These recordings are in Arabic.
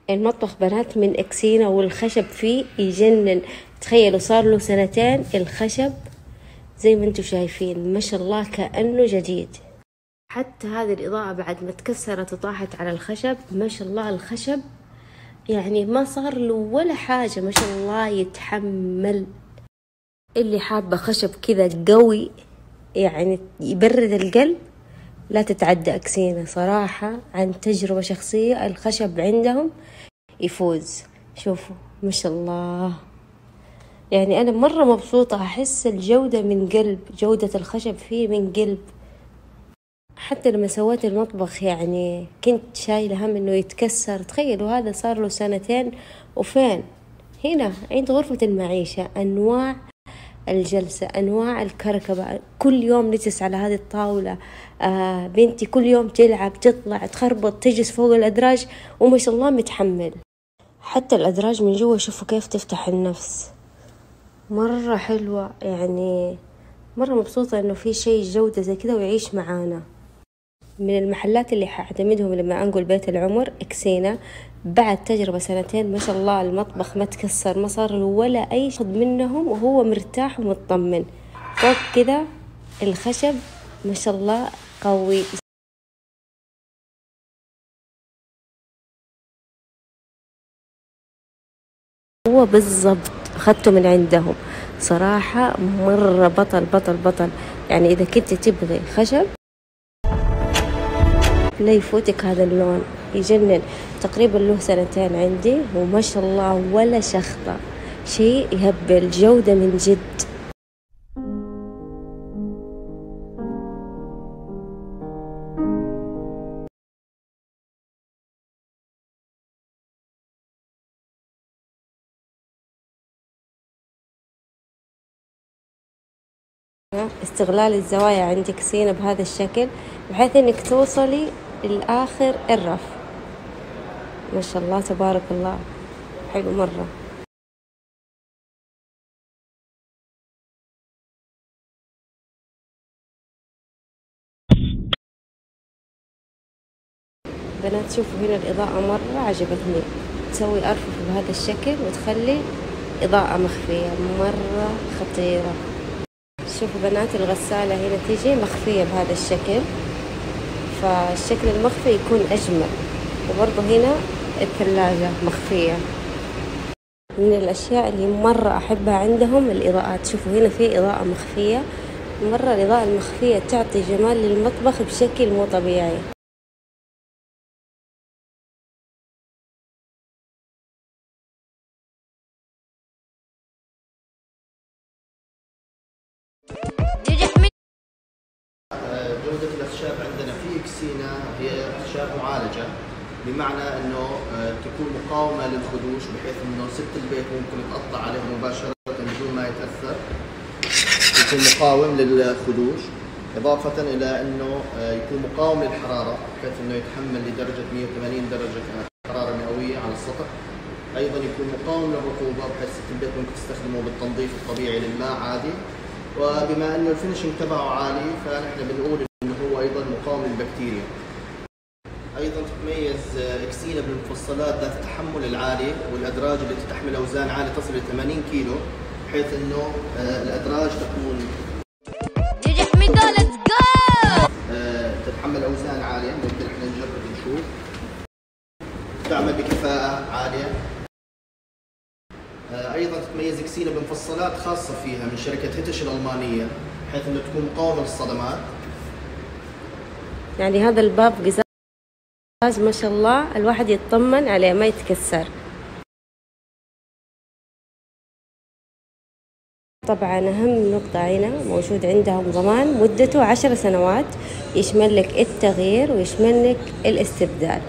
المطبخ بنات من اكسينا والخشب فيه يجنن. تخيلوا صار له 2 الخشب زي ما انتم شايفين ما شاء الله كأنه جديد. حتى هذه الإضاءة بعد ما تكسرت وطاحت على الخشب ما شاء الله الخشب يعني ما صار له ولا حاجة ما شاء الله يتحمل. اللي حابة خشب كذا قوي يعني يبرد القلب لا تتعدى أكسينا صراحة. عن تجربة شخصية الخشب عندهم يفوز. شوفوا ما شاء الله يعني أنا مرة مبسوطة. أحس الجودة من قلب، جودة الخشب فيه من قلب. حتى لما سويت المطبخ يعني كنت شايلة هم إنه يتكسر. تخيلوا هذا صار له 2 وفين هنا عند غرفة المعيشة أنواع الجلسة أنواع الكركبة. كل يوم نجلس على هذه الطاولة. بنتي كل يوم تلعب تطلع تخربط تجلس فوق الأدراج وما شاء الله متحمل. حتى الأدراج من جوا شوفوا كيف تفتح النفس مرة حلوة. يعني مرة مبسوطة إنه في شيء جودة زي كده ويعيش معانا. من المحلات اللي حاعتمدهم لما أنقل بيت العمر إكسينا. بعد تجربة 2 ما شاء الله المطبخ ما تكسر ما صار له ولا أي شيء منهم وهو مرتاح ومطمن. فوق كده الخشب ما شاء الله قوي. هو بالضبط أخذته من عندهم صراحة مرة بطل بطل بطل. يعني إذا كنت تبغي خشب لا يفوتك هذا اللون يجنن. تقريبا له 2 عندي وما شاء الله ولا شخطة شيء يهبل جودة من جد. استغلال الزوايا عندك سينا بهذا الشكل بحيث انك توصلي لآخر الرف. ما شاء الله تبارك الله حلو مرة. بنات شوفوا هنا الإضاءة مرة عجبتني. تسوي أرفف بهذا الشكل وتخلي إضاءة مخفية مرة خطيرة. شوفوا بنات الغسالة هنا تيجي مخفية بهذا الشكل فالشكل المخفي يكون أجمل. وبرضه هنا الثلاجة مخفية. من الأشياء اللي مرة أحبها عندهم الإضاءات. شوفوا هنا في إضاءة مخفية مرة. الإضاءة المخفية تعطي جمال للمطبخ بشكل مو طبيعي. جودة الأخشاب عندنا في إكسينا هي أخشاب معالجة بمعنى أنه تكون مقاومة للخدوش بحيث أنه ست البيت ممكن تقطع عليها مباشرة بدون ما يتأثر. يكون مقاوم للخدوش إضافة إلى أنه يكون مقاوم للحرارة بحيث أنه يتحمل لدرجة 180 درجة حرارة مئوية على السطح. أيضا يكون مقاوم للرطوبة بحيث ست البيت ممكن تستخدمه بالتنظيف الطبيعي للماء عادي. وبما أنه الفينشنج تبعه عالي فنحن بنقول أنه هو أيضا مقاوم للبكتيريا. أيضا تتميز إكسينا بالمفصلات ذات التحمل العالي والأدراج اللي تحمل أوزان عالية تصل ل 80 كيلو بحيث أنه الأدراج تكون تتحمل أوزان عالية. ممكن احنا نجرب نشوف. تعمل بكفاءة عالية. أيضا تتميز إكسينا بمفصلات خاصة فيها من شركة هيتش الألمانية بحيث أنه تكون مقاومة للصدمات. يعني هذا الباب قزاز ما شاء الله الواحد يطمن عليه ما يتكسر. طبعا أهم نقطة هنا موجود عندهم ضمان مدته 10 سنوات يشمل لك التغيير ويشمل لك الاستبدال.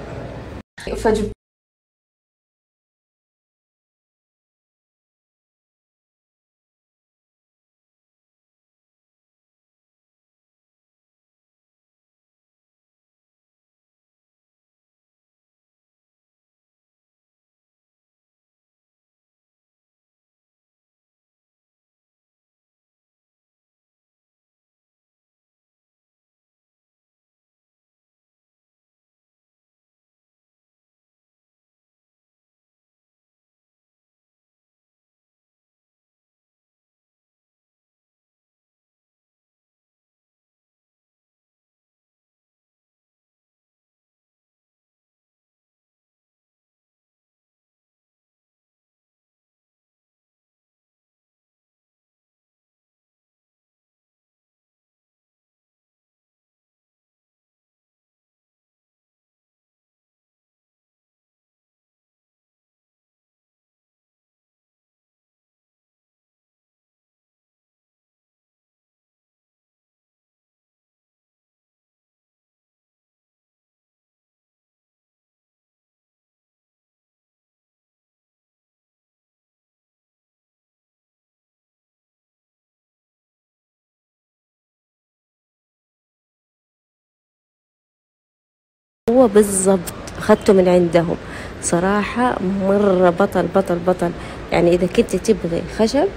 هو بالضبط أخذته من عندهم صراحة، مرة بطل بطل بطل. يعني إذا كنت تبغي خشب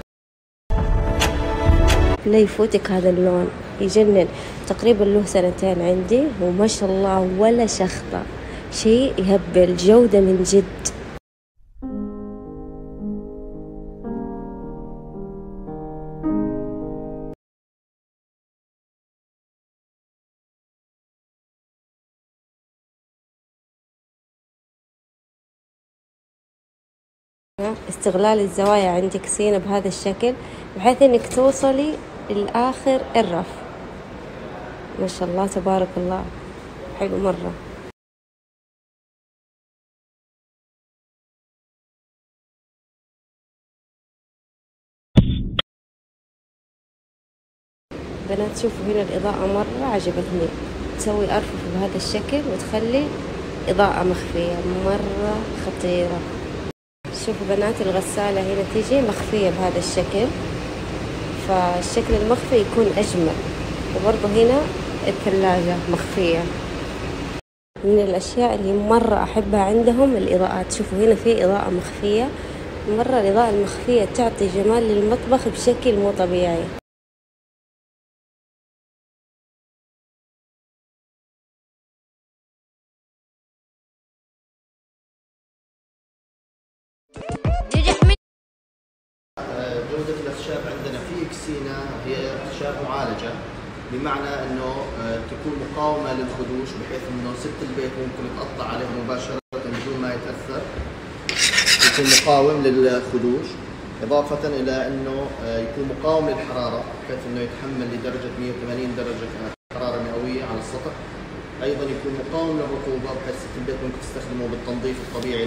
لا يفوتك هذا اللون، يجنن. تقريبا له 2 عندي وما شاء الله ولا شخطة، شيء يهبل، جودة من جد. استغلال الزوايا عندك سينا بهذا الشكل بحيث انك توصلي لآخر الرف. ما شاء الله تبارك الله، حلو مرة. بنات شوفوا هنا الإضاءة مرة عجبتني، تسوي أرفف بهذا الشكل وتخلي إضاءة مخفية مرة خطيرة. شوفوا بنات الغسالة هنا تيجي مخفية بهذا الشكل، فالشكل المخفي يكون أجمل. وبرضه هنا الثلاجة مخفية. من الأشياء اللي مرة أحبها عندهم الإضاءات. شوفوا هنا في إضاءة مخفية، مرة الإضاءة المخفية تعطي جمال للمطبخ بشكل مو طبيعي. جودة الأخشاب عندنا في إكسينا هي أخشاب معالجة، بمعنى إنه تكون مقاومة للخدوش، بحيث إنه ست البيت ممكن تقطع عليها مباشرة بدون ما يتأثر، يكون مقاوم للخدوش. إضافة إلى إنه يكون مقاوم للحرارة، بحيث إنه يتحمل لدرجة 180 درجة حرارة مئوية على السطح. أيضا يكون مقاوم للرطوبة، بحيث ست البيت ممكن تستخدمه بالتنظيف الطبيعي